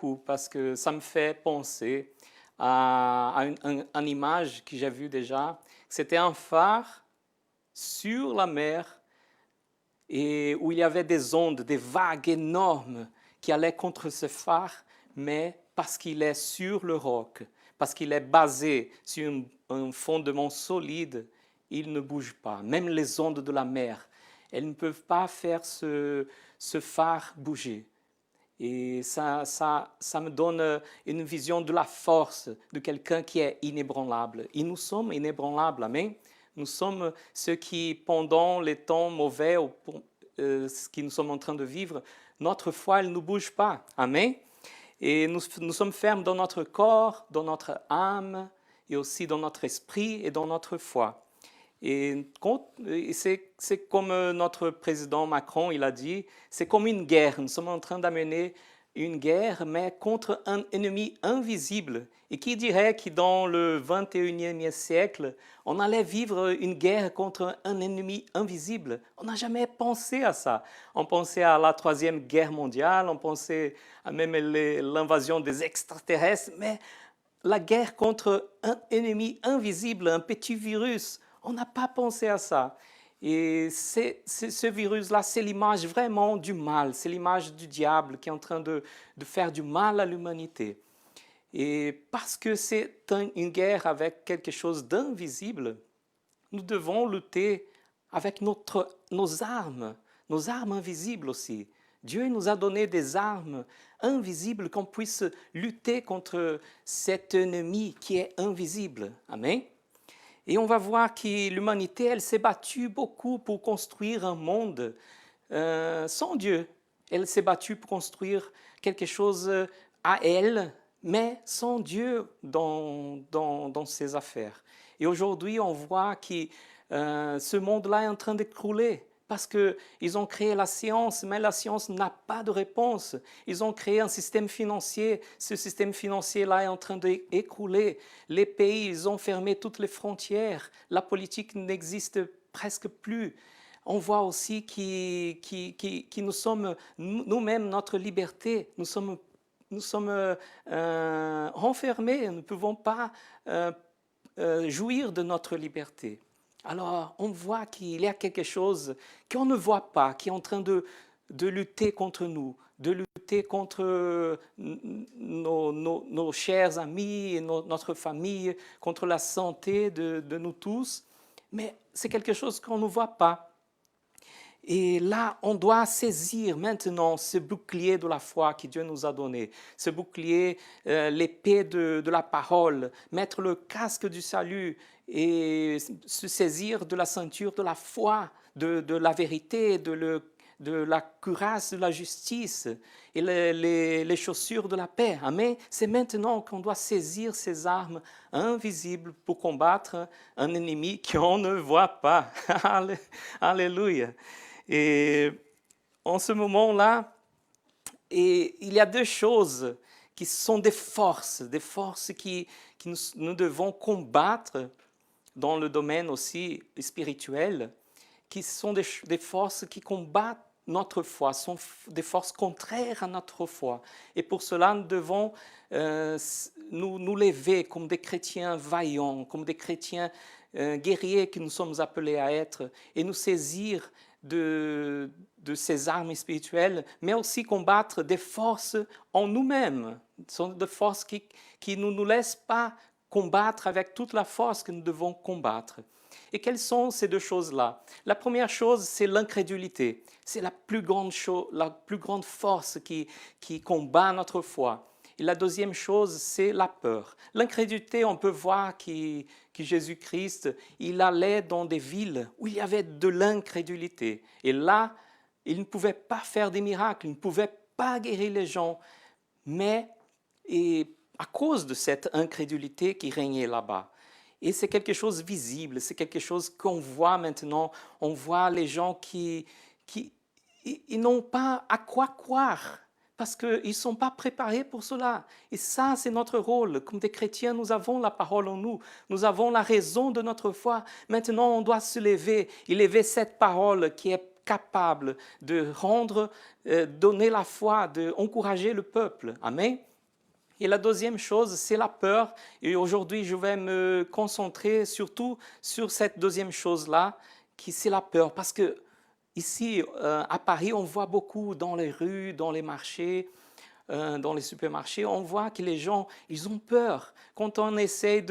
beaucoup parce que ça me fait penser à une image que j'ai vue déjà. C'était un phare sur la mer et où il y avait des ondes, des vagues énormes qui allaient contre ce phare, mais parce qu'il est sur le roc, parce qu'il est basé sur un fondement solide, il ne bouge pas. Même les ondes de la mer, elles ne peuvent pas faire ce phare bouger. Et ça me donne une vision de la force de quelqu'un qui est inébranlable. Et nous sommes inébranlables, amen. Nous sommes ceux qui, pendant les temps mauvais, ce que nous sommes en train de vivre, notre foi, elle ne bouge pas, amen. Et nous sommes fermes dans notre corps, dans notre âme, et aussi dans notre esprit et dans notre foi. Et c'est comme notre président Macron, il a dit, c'est comme une guerre. Nous sommes en train d'amener une guerre, mais contre un ennemi invisible. Et qui dirait que dans le 21e siècle, on allait vivre une guerre contre un ennemi invisible? On n'a jamais pensé à ça. On pensait à la Troisième Guerre mondiale, on pensait à même l'invasion des extraterrestres, mais la guerre contre un ennemi invisible, un petit virus, on n'a pas pensé à ça. Et ce virus-là, c'est l'image vraiment du mal, c'est l'image du diable qui est en train de faire du mal à l'humanité. Et parce que c'est une guerre avec quelque chose d'invisible, nous devons lutter avec nos armes invisibles aussi. Dieu nous a donné des armes invisibles qu'on puisse lutter contre cet ennemi qui est invisible. Amen. Et on va voir que l'humanité, elle s'est battue beaucoup pour construire un monde sans Dieu. Elle s'est battue pour construire quelque chose à elle, mais sans Dieu dans ses affaires. Et aujourd'hui, on voit que ce monde-là est en train d'écrouler. Parce qu'ils ont créé la science, mais la science n'a pas de réponse. Ils ont créé un système financier. Ce système financier-là est en train d'écrouler. Les pays, ils ont fermé toutes les frontières. La politique n'existe presque plus. On voit aussi que nous sommes, nous-mêmes, notre liberté, nous sommes renfermés. Nous ne pouvons pas jouir de notre liberté. Alors, on voit qu'il y a quelque chose qu'on ne voit pas, qui est en train de lutter contre nous, de lutter contre nos chers amis, et notre famille, contre la santé de nous tous. Mais c'est quelque chose qu'on ne voit pas. Et là, on doit saisir maintenant ce bouclier de la foi que Dieu nous a donné, ce bouclier, l'épée de la parole, mettre le casque du salut et se saisir de la ceinture de la foi, de la vérité, de la cuirasse de la justice et les chaussures de la paix. Amen. C'est maintenant qu'on doit saisir ces armes invisibles pour combattre un ennemi qu'on ne voit pas. Alléluia. Et en ce moment-là, il y a deux choses qui sont des forces que nous devons combattre dans le domaine aussi spirituel, qui sont des forces qui combattent notre foi, sont des forces contraires à notre foi. Et pour cela, nous devons nous lever comme des chrétiens vaillants, comme des chrétiens guerriers que nous sommes appelés à être, et nous saisir de ces armes spirituelles, mais aussi combattre des forces en nous-mêmes. Ce sont des forces qui ne nous laissent pas combattre avec toute la force que nous devons combattre. Et quelles sont ces deux choses-là? La première chose, c'est l'incrédulité. C'est la plus grande force qui combat notre foi. Et la deuxième chose, c'est la peur. L'incrédulité, on peut voir que Jésus-Christ, il allait dans des villes où il y avait de l'incrédulité. Et là, il ne pouvait pas faire des miracles, il ne pouvait pas guérir les gens. Mais à cause de cette incrédulité qui régnait là-bas. Et c'est quelque chose de visible, c'est quelque chose qu'on voit maintenant. On voit les gens qui n'ont pas à quoi croire. Parce qu'ils ne sont pas préparés pour cela. Et ça, c'est notre rôle. Comme des chrétiens, nous avons la parole en nous. Nous avons la raison de notre foi. Maintenant, on doit se lever et lever cette parole qui est capable de donner la foi, d'encourager le peuple. Amen. Et la deuxième chose, c'est la peur. Et aujourd'hui, je vais me concentrer surtout sur cette deuxième chose-là, qui c'est la peur. Parce que ici, à Paris, on voit beaucoup dans les rues, dans les marchés, dans les supermarchés, on voit que les gens, ils ont peur. Quand on essaie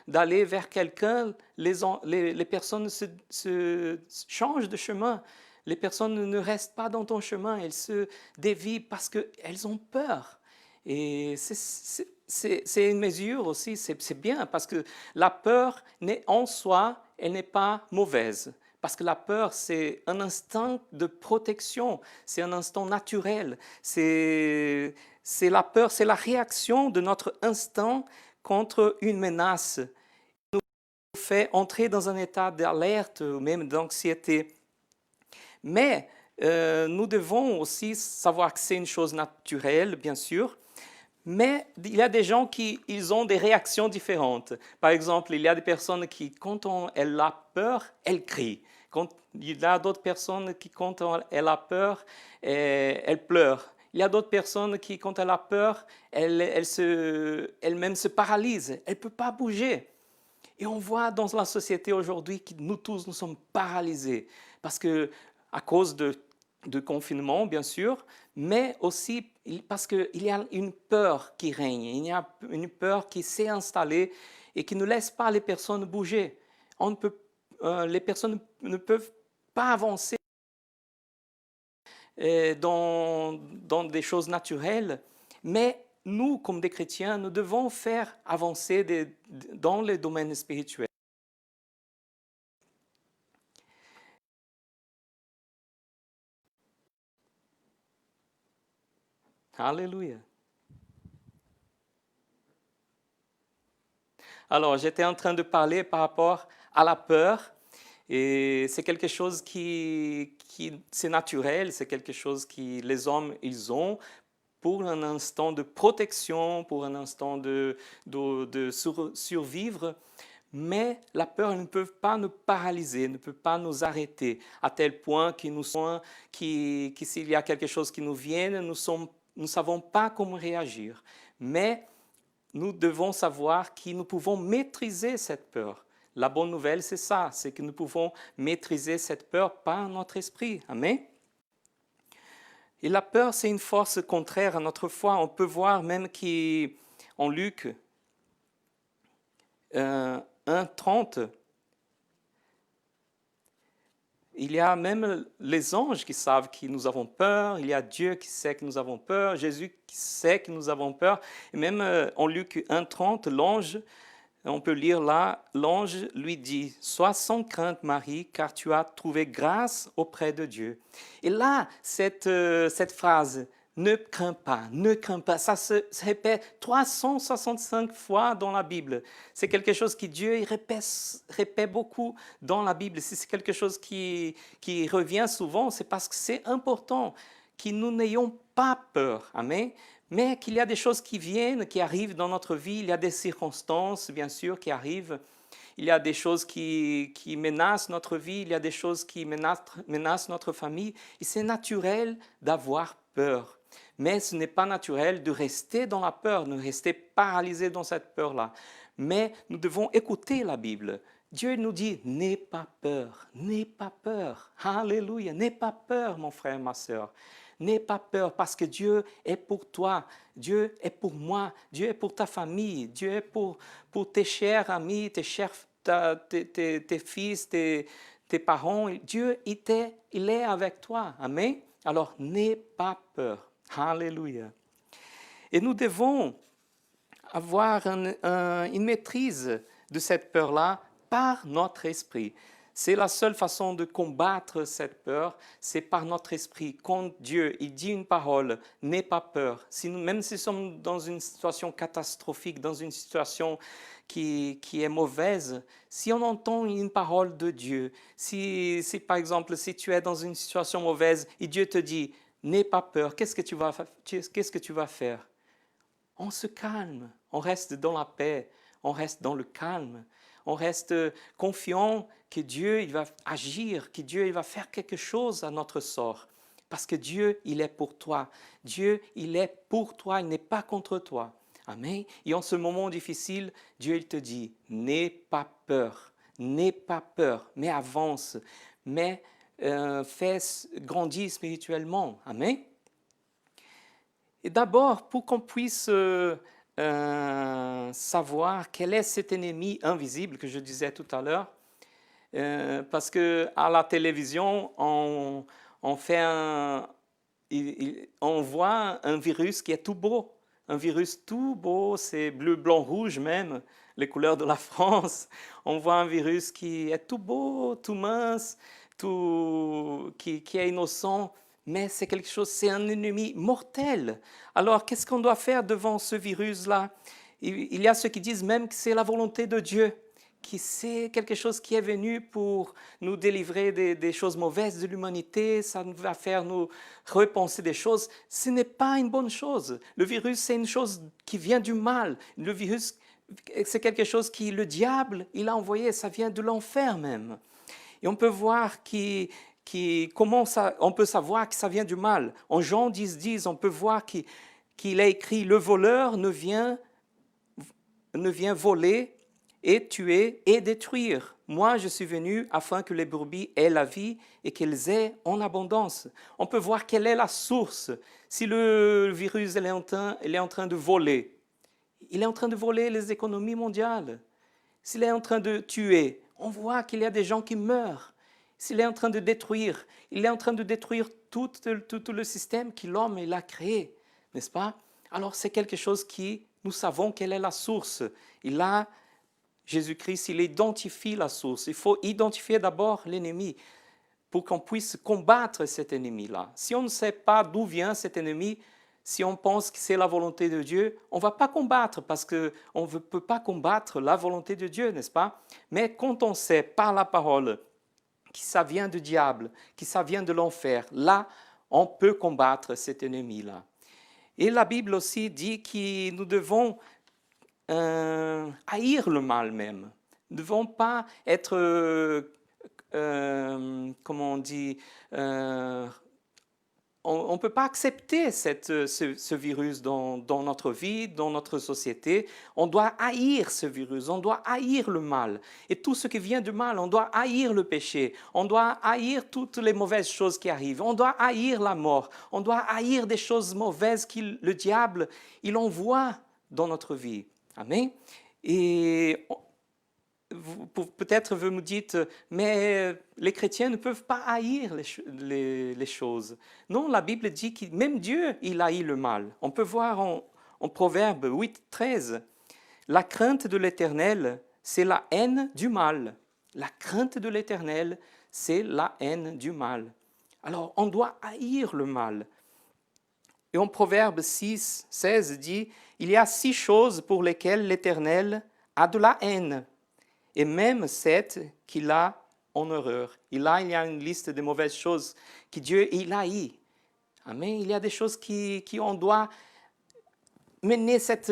d'aller vers quelqu'un, les personnes se changent de chemin. Les personnes ne restent pas dans ton chemin, elles se dévient parce qu'elles ont peur. Et c'est une mesure aussi, c'est bien, parce que la peur en soi, elle n'est pas mauvaise. Parce que la peur, c'est un instinct de protection, c'est un instinct naturel. C'est la peur, c'est la réaction de notre instinct contre une menace. Il nous fait entrer dans un état d'alerte ou même d'anxiété. Mais nous devons aussi savoir que c'est une chose naturelle, bien sûr, mais il y a des gens qui ils ont des réactions différentes. Par exemple, il y a des personnes qui, quand elle a peur, elle crie. Il y a d'autres personnes qui, quand elle a peur, elle pleure. Il y a d'autres personnes qui, quand elle a peur, elle-même se paralyse. Elle ne peut pas bouger. Et on voit dans la société aujourd'hui que nous tous, nous sommes paralysés. Parce que, à cause de confinement, bien sûr, mais aussi parce qu'il y a une peur qui règne, il y a une peur qui s'est installée et qui ne laisse pas les personnes bouger. Les personnes ne peuvent pas avancer dans des choses naturelles, mais nous, comme des chrétiens, nous devons faire avancer dans les domaines spirituels. Alléluia. Alors, j'étais en train de parler par rapport à la peur, et c'est quelque chose qui c'est naturel, c'est quelque chose que les hommes, ils ont pour un instant de protection, pour un instant de survivre, mais la peur ne peut pas nous paralyser, ne peut pas nous arrêter, à tel point que s'il y a quelque chose qui nous vient, nous ne savons pas comment réagir. Mais nous devons savoir que nous pouvons maîtriser cette peur. La bonne nouvelle, c'est ça, c'est que nous pouvons maîtriser cette peur par notre esprit. Amen. Et la peur, c'est une force contraire à notre foi. On peut voir même qu'en Luc 1:30, il y a même les anges qui savent que nous avons peur, il y a Dieu qui sait que nous avons peur, Jésus qui sait que nous avons peur. Et même en Luc 1:30, l'ange, on peut lire là, l'ange lui dit « Sois sans crainte, Marie, car tu as trouvé grâce auprès de Dieu. » Et là, cette phrase « Ne crains pas, ne crains pas », ça se répète 365 fois dans la Bible. C'est quelque chose que Dieu répète beaucoup dans la Bible. Si c'est quelque chose qui revient souvent, c'est parce que c'est important que nous n'ayons pas peur. Amen. Mais qu'il y a des choses qui viennent, qui arrivent dans notre vie, il y a des circonstances, bien sûr, qui arrivent. Il y a des choses qui menacent notre vie, il y a des choses qui menacent notre famille. Et c'est naturel d'avoir peur. Mais ce n'est pas naturel de rester dans la peur, de rester paralysé dans cette peur-là. Mais nous devons écouter la Bible. Dieu nous dit, n'aie pas peur, n'aie pas peur. Alléluia, n'aie pas peur, mon frère, ma sœur. N'aie pas peur parce que Dieu est pour toi, Dieu est pour moi, Dieu est pour ta famille, Dieu est pour tes chers amis, tes fils, tes parents. Dieu, il est avec toi. Amen. Alors, n'aie pas peur. Alléluia. Et nous devons avoir une maîtrise de cette peur-là par notre esprit. C'est la seule façon de combattre cette peur, c'est par notre esprit. Quand Dieu il dit une parole, n'aie pas peur. Même si nous sommes dans une situation catastrophique, dans une situation qui est mauvaise, si on entend une parole de Dieu, si par exemple, si tu es dans une situation mauvaise et Dieu te dit, n'aie pas peur, qu'est-ce que tu vas faire? On se calme, on reste dans la paix, on reste dans le calme. On reste confiant que Dieu il va agir, que Dieu il va faire quelque chose à notre sort. Parce que Dieu, il est pour toi. Dieu, il est pour toi, il n'est pas contre toi. Amen. Et en ce moment difficile, Dieu il te dit, n'aie pas peur, mais avance, mais fais grandir spirituellement. Amen. Et d'abord, pour qu'on puisse savoir quel est cet ennemi invisible que je disais tout à l'heure, parce qu'à la télévision, on fait on voit un virus qui est tout beau. Un virus tout beau, c'est bleu, blanc, rouge même, les couleurs de la France. On voit un virus qui est tout beau, tout mince, qui est innocent, mais c'est quelque chose, c'est un ennemi mortel. Alors, qu'est-ce qu'on doit faire devant ce virus-là? Il y a ceux qui disent même que c'est la volonté de Dieu, que c'est quelque chose qui est venu pour nous délivrer des choses mauvaises de l'humanité, ça va faire nous repenser des choses. Ce n'est pas une bonne chose. Le virus, c'est une chose qui vient du mal. Le virus, c'est quelque chose qui, le diable, il a envoyé, ça vient de l'enfer même. Et on peut voir on peut savoir que ça vient du mal. En Jean 10, on peut voir qu'il a écrit « Le voleur ne vient voler et tuer et détruire. Moi, je suis venu afin que les brebis aient la vie et qu'elles aient en abondance. » On peut voir quelle est la source. Si le virus il est en train de voler, il est en train de voler les économies mondiales. S'il est en train de tuer, on voit qu'il y a des gens qui meurent. S'il est en train de détruire, il est en train de détruire tout le système que l'homme a créé, n'est-ce pas? Alors c'est quelque chose qui, nous savons quelle est la source. Et là, Jésus-Christ, il identifie la source. Il faut identifier d'abord l'ennemi pour qu'on puisse combattre cet ennemi-là. Si on ne sait pas d'où vient cet ennemi, si on pense que c'est la volonté de Dieu, on ne va pas combattre parce qu'on ne peut pas combattre la volonté de Dieu, n'est-ce pas? Mais quand on sait par la parole que ça vient du diable, que ça vient de l'enfer, là, on peut combattre cet ennemi-là. Et la Bible aussi dit que nous devons haïr le mal même. Nous ne devons pas être, comment on dit, on ne peut pas accepter ce virus dans notre vie, dans notre société. On doit haïr ce virus, on doit haïr le mal. Et tout ce qui vient du mal, on doit haïr le péché, on doit haïr toutes les mauvaises choses qui arrivent, on doit haïr la mort, on doit haïr des choses mauvaises que le diable il envoie dans notre vie. Amen. Et peut-être vous me dites, mais les chrétiens ne peuvent pas haïr les choses. Non, la Bible dit que même Dieu, il haït le mal. On peut voir en Proverbe 8, 13, la crainte de l'Éternel, c'est la haine du mal. La crainte de l'Éternel, c'est la haine du mal. Alors, on doit haïr le mal. Et en Proverbe 6, 16 dit, il y a 6 choses pour lesquelles l'Éternel a de la haine, et même 7 qu'il a en horreur. Et là, il y a une liste de mauvaises choses que Dieu il haït. Amen. Il y a des choses qui on doit mener cette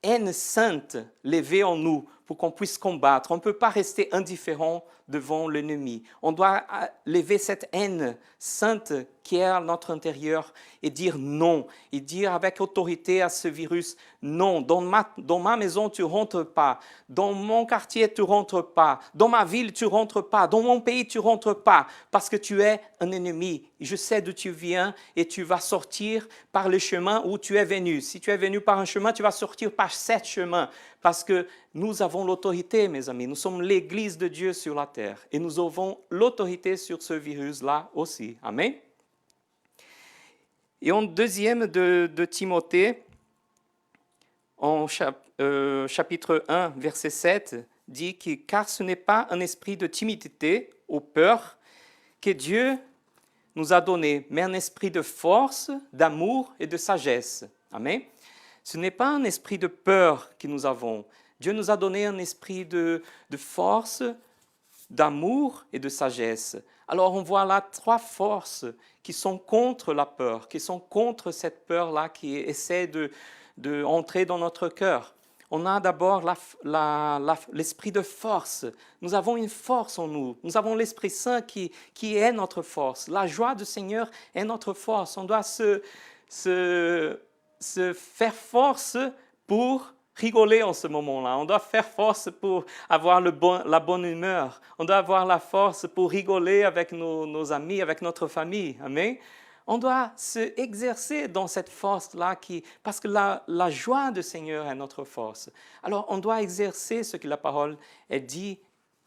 haine sainte levée en nous pour qu'on puisse combattre. On ne peut pas rester indifférent devant l'ennemi. On doit lever cette haine sainte qui est à notre intérieur et dire non. Et dire avec autorité à ce virus, non, dans ma maison tu ne rentres pas, dans mon quartier tu ne rentres pas, dans ma ville tu ne rentres pas, dans mon pays tu ne rentres pas, parce que tu es un ennemi. Je sais d'où tu viens et tu vas sortir par le chemin où tu es venu. Si tu es venu par un chemin, tu vas sortir par 7 chemins, parce que nous avons l'autorité, mes amis. Nous sommes l'Église de Dieu sur la terre et nous avons l'autorité sur ce virus-là aussi. Amen. Et en 2 de Timothée, en chapitre 1, verset 7, dit que « Car ce n'est pas un esprit de timidité ou peur que Dieu nous a donné, mais un esprit de force, d'amour et de sagesse. » Amen. Ce n'est pas un esprit de peur que nous avons. Dieu nous a donné un esprit de force, d'amour et de sagesse. Alors on voit là 3 forces qui sont contre la peur, qui sont contre cette peur-là qui essaie de entrer dans notre cœur. On a d'abord l'esprit de force. Nous avons une force en nous. Nous avons l'Esprit Saint qui est notre force. La joie du Seigneur est notre force. On doit se faire force pour rigoler en ce moment-là. On doit faire force pour avoir la bonne humeur. On doit avoir la force pour rigoler avec nos amis, avec notre famille. Amen. On doit se exercer dans cette force-là parce que la joie du Seigneur est notre force. Alors, on doit exercer ce que la parole est dit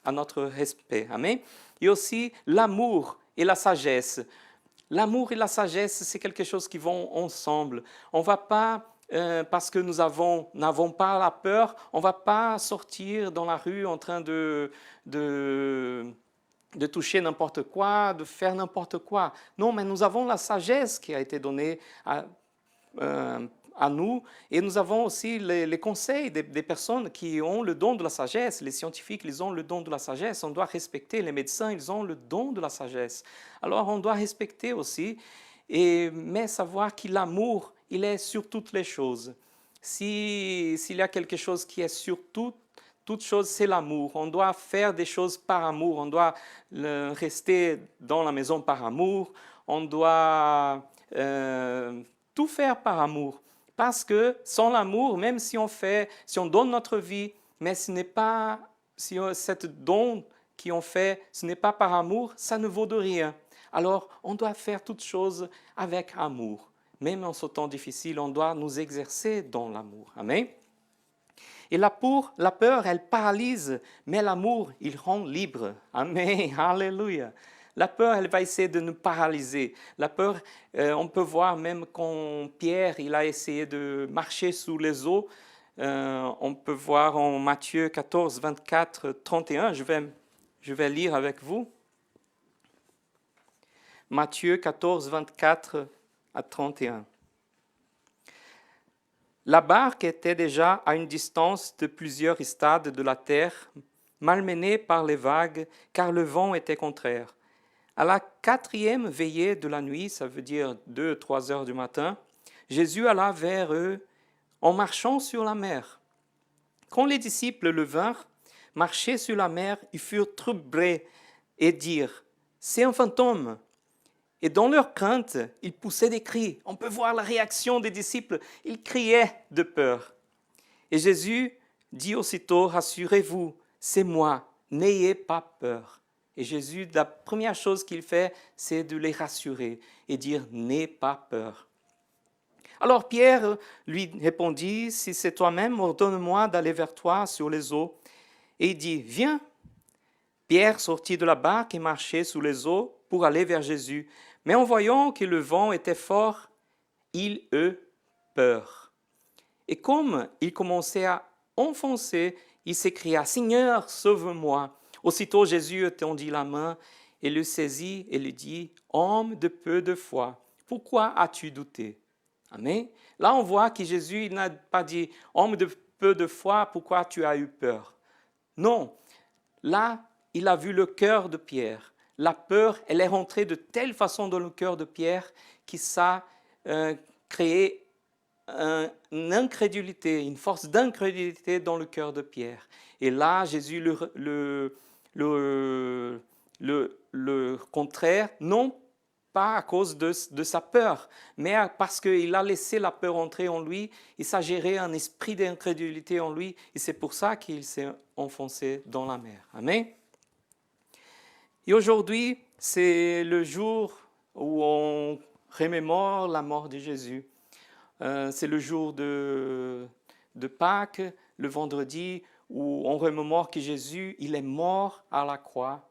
à notre respect. Amen. Il y a aussi l'amour et la sagesse. L'amour et la sagesse, c'est quelque chose qui vont ensemble. On ne va pas, parce que nous n'avons pas la peur, on ne va pas sortir dans la rue en train de toucher n'importe quoi, de faire n'importe quoi. Non, mais nous avons la sagesse qui a été donnée à nous, et nous avons aussi les conseils des personnes qui ont le don de la sagesse. Les scientifiques, ils ont le don de la sagesse. On doit respecter les médecins, ils ont le don de la sagesse. Alors, on doit respecter aussi, mais savoir que l'amour, il est sur toutes les choses. S'il y a quelque chose qui est sur toute chose, c'est l'amour. On doit faire des choses par amour. On doit rester dans la maison par amour. On doit tout faire par amour. Parce que sans l'amour, même si on donne notre vie, mais ce n'est pas, si cet don qu'on fait, ce n'est pas par amour, ça ne vaut de rien. Alors, on doit faire toutes choses avec amour. Même en ce temps difficile, on doit nous exercer dans l'amour. Amen. Et la peur, elle paralyse, mais l'amour, il rend libre. Amen. Alléluia. La peur, elle va essayer de nous paralyser. La peur, on peut voir même quand Pierre il a essayé de marcher sous les eaux, on peut voir en Matthieu 14, 24, 31, je vais lire avec vous. Matthieu 14, 24 à 31. La barque était déjà à une distance de plusieurs stades de la terre, malmenée par les vagues, car le vent était contraire. À la 4e veillée de la nuit, ça veut dire 2-3 heures du matin, Jésus alla vers eux en marchant sur la mer. Quand les disciples le vinrent, marcher sur la mer, ils furent troublés et dirent « C'est un fantôme !» Et dans leur crainte, ils poussaient des cris. On peut voir la réaction des disciples. Ils criaient de peur. Et Jésus dit aussitôt « Rassurez-vous, c'est moi, n'ayez pas peur !» Et Jésus, la première chose qu'il fait, c'est de les rassurer et dire « N'aie pas peur ». Alors Pierre lui répondit « Si c'est toi-même, ordonne-moi d'aller vers toi sur les eaux. » Et il dit « Viens ». Pierre sortit de la barque et marchait sous les eaux pour aller vers Jésus. Mais en voyant que le vent était fort, il eut peur. Et comme il commençait à enfoncer, il s'écria « Seigneur, sauve-moi ». Aussitôt Jésus étendit la main et le saisit et lui dit « Homme de peu de foi, pourquoi as-tu douté ?» Amen. Là, on voit que Jésus n'a pas dit « Homme de peu de foi, pourquoi tu as eu peur ?» Non, là, il a vu le cœur de Pierre. La peur, elle est rentrée de telle façon dans le cœur de Pierre que ça a créé une incrédulité, une force d'incrédulité dans le cœur de Pierre. Et là, Jésus le contraire, non pas à cause de sa peur, mais parce qu'il a laissé la peur entrer en lui, il s'est géré un esprit d'incrédulité en lui, et c'est pour ça qu'il s'est enfoncé dans la mer. Amen. Et aujourd'hui, c'est le jour où on remémore la mort de Jésus. C'est le jour de Pâques, le vendredi, où on remémore que Jésus, il est mort à la croix.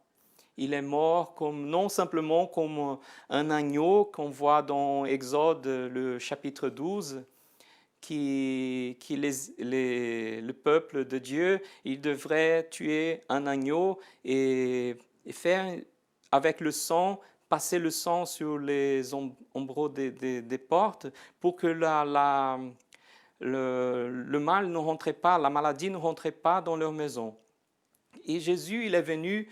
Il est mort non simplement comme un agneau qu'on voit dans Exode, le chapitre 12, le peuple de Dieu, il devrait tuer un agneau et faire avec le sang, passer le sang sur les ombraux des portes pour que le mal ne rentrait pas, la maladie ne rentrait pas dans leur maison. Et Jésus, il est venu,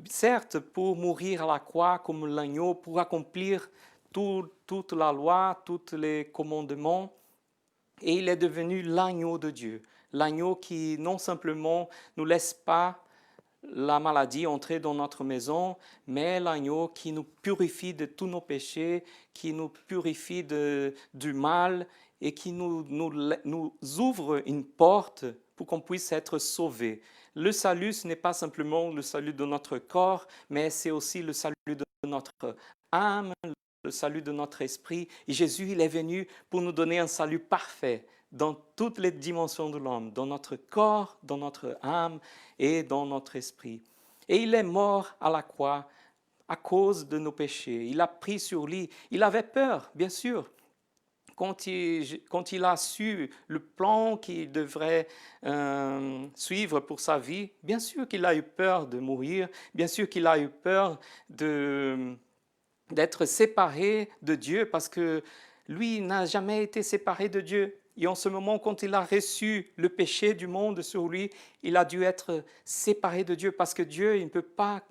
certes, pour mourir à la croix comme l'agneau, pour accomplir toute la loi, tous les commandements, et il est devenu l'agneau de Dieu, l'agneau qui non simplement ne laisse pas la maladie entrer dans notre maison, mais l'agneau qui nous purifie de tous nos péchés, qui nous purifie du mal et qui nous ouvre une porte pour qu'on puisse être sauvé. Le salut, ce n'est pas simplement le salut de notre corps, mais c'est aussi le salut de notre âme, le salut de notre esprit. Et Jésus, il est venu pour nous donner un salut parfait dans toutes les dimensions de l'homme, dans notre corps, dans notre âme et dans notre esprit. Et il est mort à la croix à cause de nos péchés. Il a pris sur lui. Il avait peur, bien sûr. Quand il a su le plan qu'il devrait suivre pour sa vie, bien sûr qu'il a eu peur de mourir, bien sûr qu'il a eu peur d'être séparé de Dieu, parce que lui n'a jamais été séparé de Dieu. Et en ce moment, quand il a reçu le péché du monde sur lui, il a dû être séparé de Dieu, parce que Dieu il ne peut pas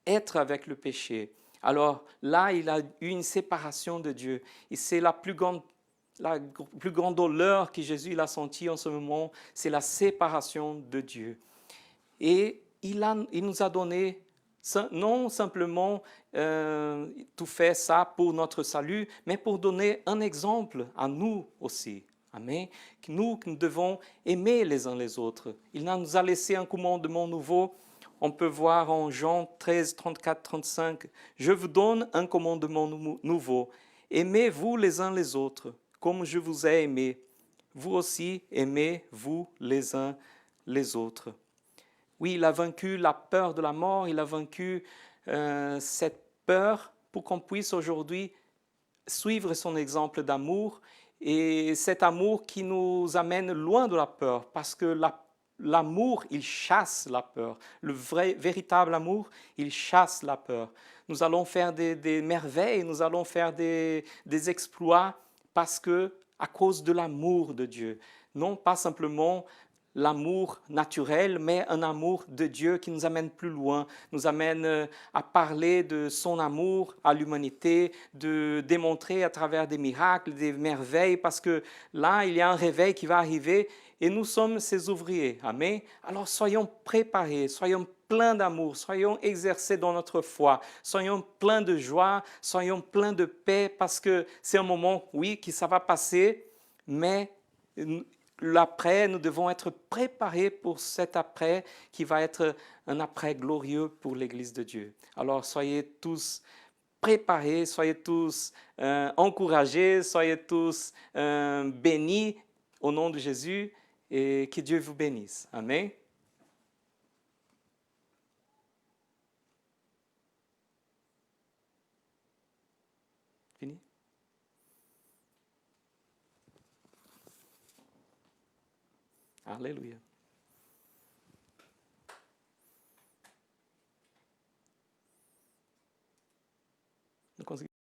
être avec le péché. Alors là, il a eu une séparation de Dieu. Et c'est la plus grande douleur que Jésus il a sentie en ce moment, c'est la séparation de Dieu. Et il nous a donné non simplement tout fait ça pour notre salut, mais pour donner un exemple à nous aussi. Amen. Nous devons aimer les uns les autres. Il nous a laissé un commandement nouveau. On peut voir en Jean 13, 34, 35, « Je vous donne un commandement nouveau. Aimez-vous les uns les autres, comme je vous ai aimé. Vous aussi, aimez-vous les uns les autres. » Oui, il a vaincu la peur de la mort, il a vaincu cette peur pour qu'on puisse aujourd'hui suivre son exemple d'amour, et cet amour qui nous amène loin de la peur, parce que l'amour, il chasse la peur. Le véritable amour, il chasse la peur. Nous allons faire des merveilles, nous allons faire des exploits à cause de l'amour de Dieu. Non pas simplement l'amour naturel, mais un amour de Dieu qui nous amène plus loin, nous amène à parler de son amour à l'humanité, de démontrer à travers des miracles, des merveilles, parce que là, il y a un réveil qui va arriver et nous sommes ses ouvriers. Amen. Alors soyons préparés, soyons pleins d'amour, soyons exercés dans notre foi, soyons pleins de joie, soyons pleins de paix, parce que c'est un moment, oui, qui ça va passer, mais l'après, nous devons être préparés pour cet après qui va être un après glorieux pour l'Église de Dieu. Alors soyez tous préparés, soyez tous encouragés, soyez tous bénis au nom de Jésus, et que Dieu vous bénisse. Amen. Fini? Alléluia. Não consegui.